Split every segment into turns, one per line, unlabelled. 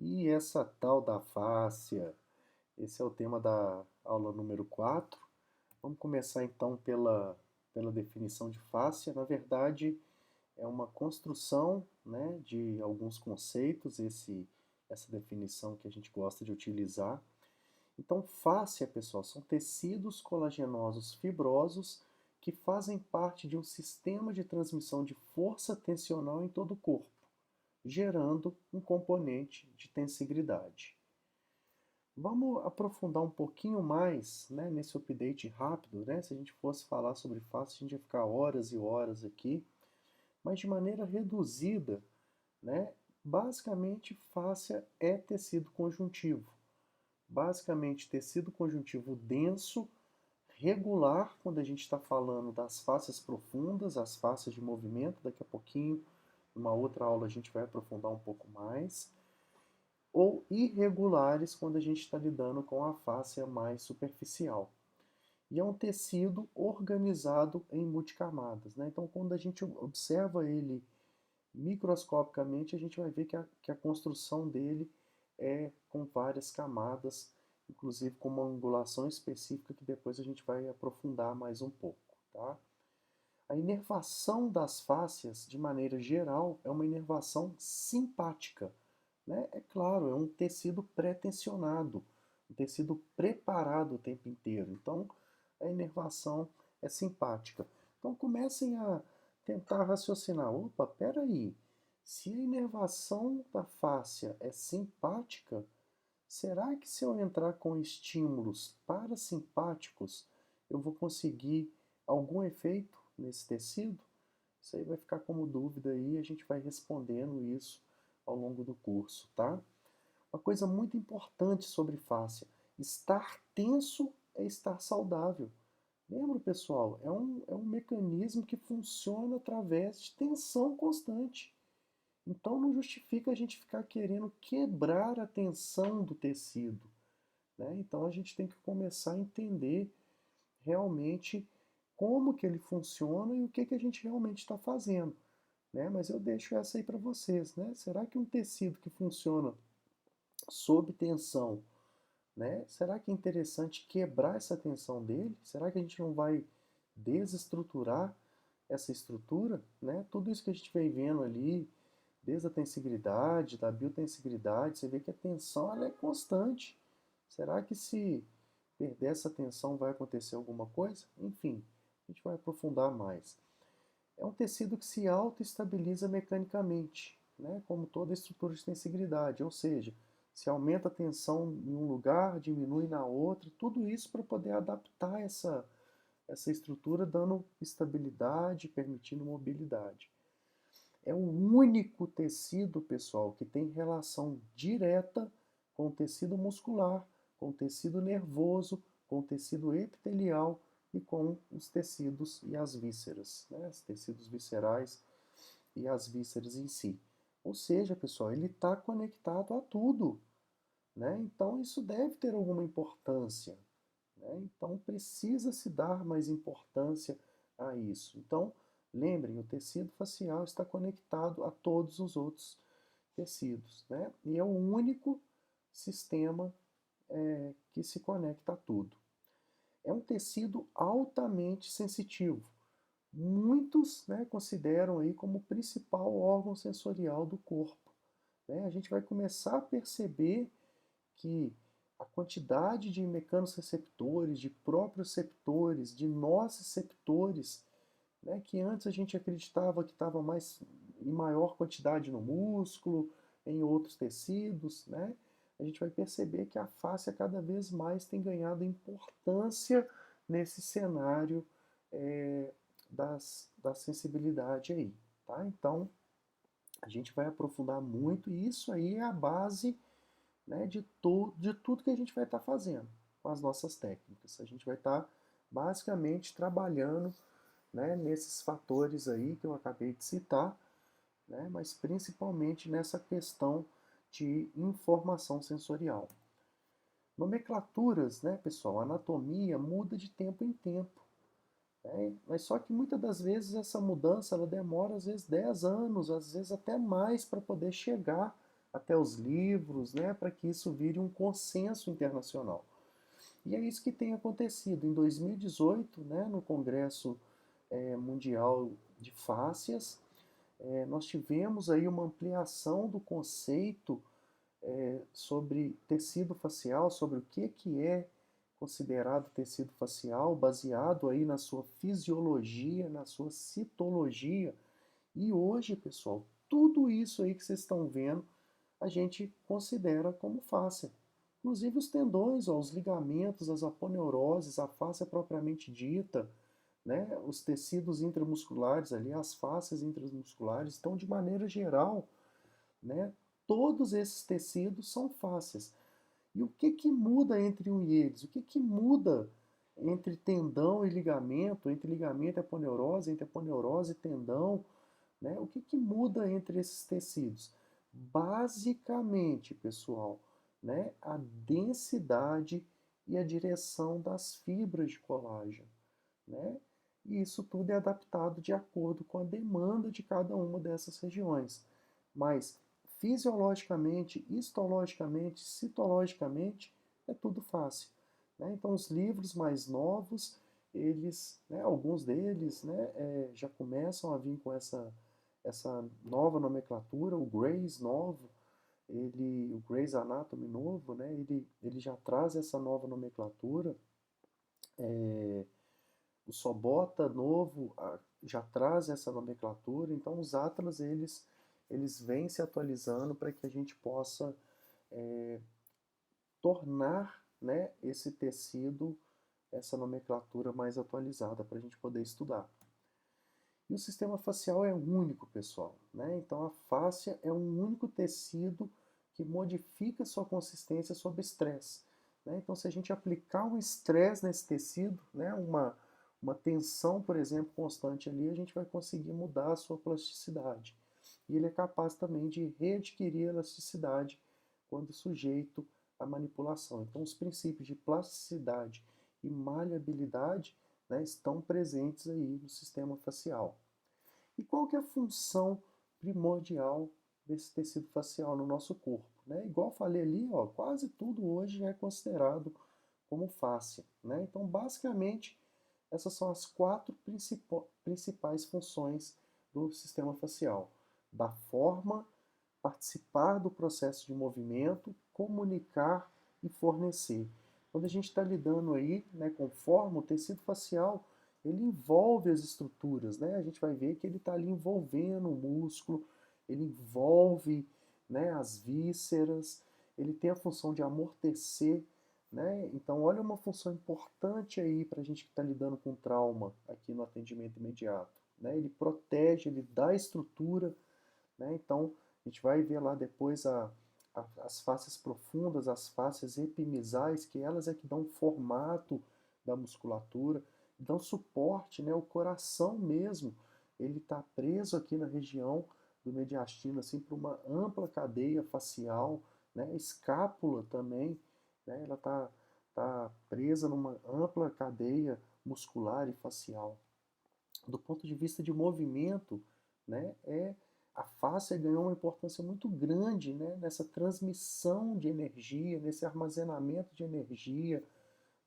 E essa tal da fáscia, esse é o tema da aula número 4. Vamos começar então pela definição de fáscia. Na verdade, é uma construção, né, de alguns conceitos, essa definição que a gente gosta de utilizar. Então, fáscia, pessoal, são tecidos colagenosos fibrosos que fazem parte de um sistema de transmissão de força tensional em todo o corpo, gerando um componente de tensigridade. Vamos aprofundar um pouquinho mais, né, nesse update rápido, né? Se a gente fosse falar sobre fáscia, a gente ia ficar horas e horas aqui, mas de maneira reduzida, né? Basicamente, fáscia é tecido conjuntivo. Basicamente, tecido conjuntivo denso, regular, quando a gente está falando das fáscias profundas, as fáscias de movimento. Daqui a pouquinho, numa outra aula, a gente vai aprofundar um pouco mais, ou irregulares quando a gente está lidando com a fáscia mais superficial. E é um tecido organizado em multicamadas, né? Então, quando a gente observa ele microscopicamente, a gente vai ver que a construção dele é com várias camadas, inclusive com uma angulação específica que depois a gente vai aprofundar mais um pouco, tá? A inervação das fáscias, de maneira geral, é uma inervação simpática, né? É claro, é um tecido pré-tensionado, um tecido preparado o tempo inteiro. Então, a inervação é simpática. Então, comecem a tentar raciocinar. Opa, peraí, se a inervação da fáscia é simpática, será que se eu entrar com estímulos parasimpáticos, eu vou conseguir algum efeito nesse tecido? Isso aí vai ficar como dúvida aí, a gente vai respondendo isso ao longo do curso, tá? Uma coisa muito importante sobre fáscia: estar tenso é estar saudável. Lembra, pessoal? É um mecanismo que funciona através de tensão constante. Então não justifica a gente ficar querendo quebrar a tensão do tecido, né? Então a gente tem que começar a entender realmente como que ele funciona e o que que a gente realmente está fazendo, né? Mas eu deixo essa aí para vocês, né? Será que um tecido que funciona sob tensão, né? Será que é interessante quebrar essa tensão dele? Será que a gente não vai desestruturar essa estrutura, né? Tudo isso que a gente vem vendo ali, desde a tensibilidade, da biotensibilidade, você vê que a tensão ela é constante. Será que se perder essa tensão vai acontecer alguma coisa? Enfim, a gente vai aprofundar mais. É um tecido que se autoestabiliza mecanicamente, né? Como toda estrutura de tensibilidade, ou seja, se aumenta a tensão em um lugar, diminui na outra, tudo isso para poder adaptar essa estrutura, dando estabilidade, permitindo mobilidade. É o único tecido, pessoal, que tem relação direta com o tecido muscular, com o tecido nervoso, com o tecido epitelial e com os tecidos e as vísceras, né? Os tecidos viscerais e as vísceras em si. Ou seja, pessoal, ele está conectado a tudo, né? Então isso deve ter alguma importância, né? Então precisa se dar mais importância a isso. Então, lembrem, o tecido facial está conectado a todos os outros tecidos, né? E é o único sistema que se conecta a tudo. É um tecido altamente sensitivo. Muitos, né, consideram aí como o principal órgão sensorial do corpo, né? A gente vai começar a perceber que a quantidade de mecanorreceptores, de proprioceptores, de nociceptores, né, que antes a gente acreditava que estava mais em maior quantidade no músculo, em outros tecidos, né? A gente vai perceber que a face cada vez mais tem ganhado importância nesse cenário é, da sensibilidade aí, tá? Então a gente vai aprofundar muito e isso aí é a base, né, de tudo que a gente vai estar fazendo com as nossas técnicas. A gente vai estar basicamente trabalhando, né, nesses fatores aí que eu acabei de citar, né, mas principalmente nessa questão de informação sensorial. Nomenclaturas, né, pessoal, anatomia muda de tempo em tempo, né, mas só que muitas das vezes essa mudança ela demora às vezes 10 anos, às vezes até mais para poder chegar até os livros, né, para que isso vire um consenso internacional. E é isso que tem acontecido. Em 2018, né, no Congresso Mundial de Fáscias, nós tivemos aí uma ampliação do conceito sobre tecido facial, sobre o que é considerado tecido facial, baseado aí na sua fisiologia, na sua citologia. E hoje, pessoal, tudo isso aí que vocês estão vendo, a gente considera como fáscia. Inclusive os tendões, ó, os ligamentos, as aponeuroses, a fáscia propriamente dita, né, os tecidos intramusculares ali, as fáscias intramusculares, então de maneira geral, né, todos esses tecidos são fáscias. E o que que muda entre um e eles? O que que muda entre tendão e ligamento, entre aponeurose, entre aponeurose e tendão, né? O que que muda entre esses tecidos? Basicamente, pessoal, né, a densidade e a direção das fibras de colágeno, né? E isso tudo é adaptado de acordo com a demanda de cada uma dessas regiões. Mas fisiologicamente, histologicamente, citologicamente, é tudo fácil, né? Então, os livros mais novos, eles, né, alguns deles, né, já começam a vir com essa nova nomenclatura, o Gray's novo, o Gray's Anatomy novo, né, ele já traz essa nova nomenclatura. O Sobota novo já traz essa nomenclatura, então os atlas eles vêm se atualizando para que a gente possa tornar, né, esse tecido, essa nomenclatura mais atualizada para a gente poder estudar. E o sistema facial é único, pessoal, né? Então a fáscia é um único tecido que modifica sua consistência sob estresse, né? Então se a gente aplicar um estresse nesse tecido, né, uma tensão, por exemplo, constante ali, a gente vai conseguir mudar a sua plasticidade. E ele é capaz também de readquirir elasticidade quando sujeito à manipulação. Então os princípios de plasticidade e maleabilidade, né, estão presentes aí no sistema facial. E qual que é a função primordial desse tecido facial no nosso corpo? Né? Igual falei ali, ó, quase tudo hoje é considerado como fáscia. Né? Então, basicamente, essas são as quatro principais funções do sistema facial: da forma, participar do processo de movimento, comunicar e fornecer. Quando a gente está lidando aí, né, com forma, o tecido facial ele envolve as estruturas, né? A gente vai ver que ele está ali envolvendo o músculo, ele envolve, né, as vísceras, ele tem a função de amortecer, né? Então, olha uma função importante aí para a gente que está lidando com trauma aqui no atendimento imediato, né? Ele protege, ele dá estrutura, né? Então, a gente vai ver lá depois as faces profundas, as faces epimisais, que elas é que dão formato da musculatura, dão suporte, né? O coração mesmo, ele está preso aqui na região do mediastino, assim, por uma ampla cadeia facial, né? A escápula também, né? Ela tá presa numa ampla cadeia muscular e facial. Do ponto de vista de movimento, né, a face ganhou uma importância muito grande, né, nessa transmissão de energia, nesse armazenamento de energia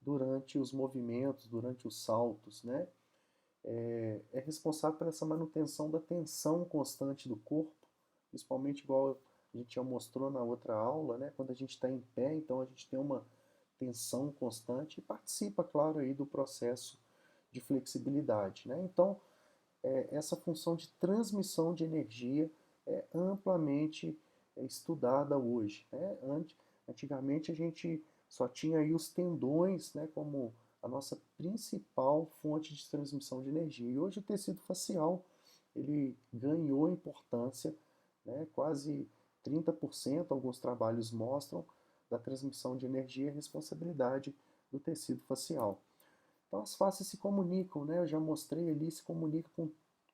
durante os movimentos, durante os saltos, né? É responsável por essa manutenção da tensão constante do corpo, principalmente igual a gente já mostrou na outra aula, né? Quando a gente está em pé, então a gente tem uma tensão constante e participa, claro, aí do processo de flexibilidade, né? Então, essa função de transmissão de energia é amplamente estudada hoje, né? Antigamente a gente só tinha aí os tendões, né, como a nossa principal fonte de transmissão de energia. E hoje o tecido facial ele ganhou importância, né, quase 30%, alguns trabalhos mostram, da transmissão de energia e responsabilidade do tecido facial. Então as faces se comunicam, né? Eu já mostrei ali, se comunica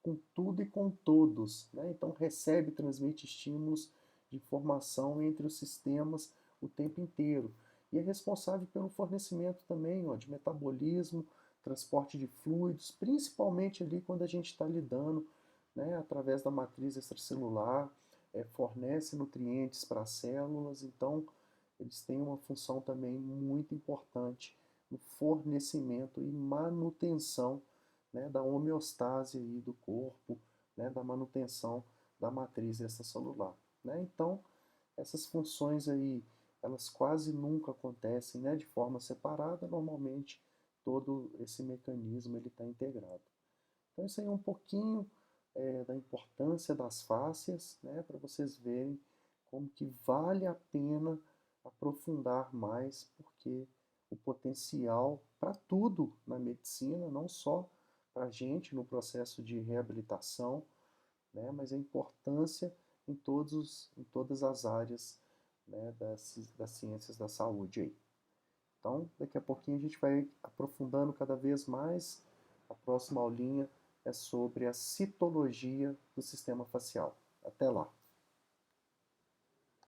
com tudo e com todos, né? Então recebe e transmite estímulos de informação entre os sistemas o tempo inteiro. E é responsável pelo fornecimento também, ó, de metabolismo, transporte de fluidos, principalmente ali quando a gente está lidando, né, através da matriz extracelular, fornece nutrientes para as células, então eles têm uma função também muito importante no fornecimento e manutenção, né, da homeostase aí do corpo, né, da manutenção da matriz extracelular, né? Então, essas funções aí, elas quase nunca acontecem, né, de forma separada, normalmente todo esse mecanismo ele está integrado. Então isso aí é um pouquinho da importância das fáscias, né, para vocês verem como que vale a pena aprofundar mais, porque o potencial para tudo na medicina, não só para a gente no processo de reabilitação, né, mas a importância em todas as áreas, né, das ciências da saúde aí. Então, daqui a pouquinho a gente vai aprofundando cada vez mais. A próxima aulinha é sobre a citologia do sistema facial. Até lá!